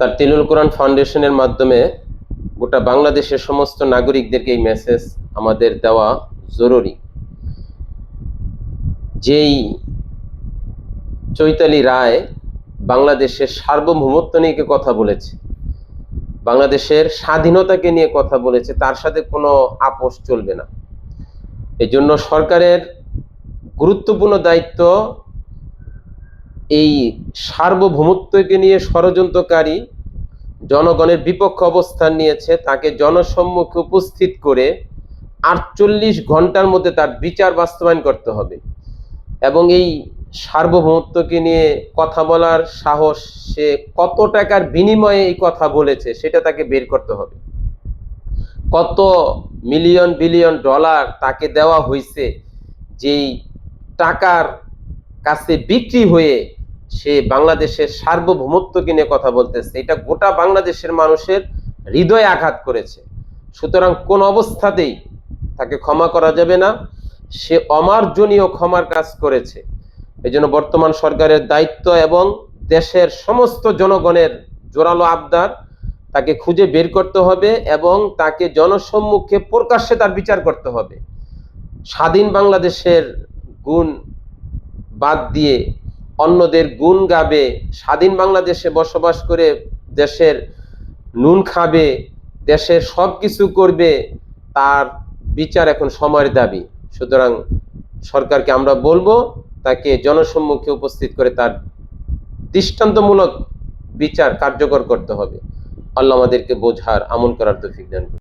তার তিলুল কোরআন ফাউন্ডেশনের মাধ্যমে গোটা বাংলাদেশের সমস্ত নাগরিকদেরকে এই মেসেজ আমাদের দেওয়া জরুরি। যেই চৈতালি রায় বাংলাদেশের সার্বভৌমত্ব নিয়ে কথা বলেছে, বাংলাদেশের স্বাধীনতাকে নিয়ে কথা বলেছে, তার সাথে কোনো আপোষ চলবে না। এই জন্য সরকারের গুরুত্বপূর্ণ দায়িত্ব এই সার্বভৌমত্বকে নিয়ে ষড়যন্ত্রকারী জনগণের বিপক্ষে অবস্থান নিয়েছে তাকে জনসম্মুখে উপস্থিত করে 48 ঘন্টার মধ্যে তার বিচার বাস্তবায়ন করতে হবে এবং এই সার্বভৌমত্বকে নিয়ে কথা বলার সাহস, সে কত টাকার বিনিময়ে এই কথা বলেছে সেটা তাকে বের করতে হবে। কত মিলিয়ন বিলিয়ন ডলার তাকে দেওয়া হয়েছে, যেই টাকার কাছে বিক্রি হয়ে সে বাংলাদেশের সার্বভৌমত্বকে নিয়ে কথা বলতেছে। এটা গোটা বাংলাদেশের মানুষের হৃদয়ে আঘাত করেছে। সুতরাং কোন অবস্থাতেই তাকে ক্ষমা করা যাবে না। সে অমার্জনীয় ক্ষমার কাজ করেছে। এই জন্য বর্তমান সরকারের দায়িত্ব এবং দেশের সমস্ত জনগণের জোরালো আবদার, তাকে খুঁজে বের করতে হবে এবং তাকে জনসম্মুখে প্রকাশ্যে তার বিচার করতে হবে। স্বাধীন বাংলাদেশের গুণ বাদ দিয়ে অন্যদের গুণ গাবে, স্বাধীন বাংলাদেশে বসবাস করে দেশের নুন খাবে, দেশের সব কিছু করবে, তার বিচার এখন সময়ের দাবি। সুতরাং সরকারকে আমরা বলবো তাকে জনসম্মুখে উপস্থিত করে তার দৃষ্টান্তমূলক বিচার কার্যকর করতে হবে। আল্লাহ আমাদেরকে বোঝার আমল করার তৌফিক দান করুন।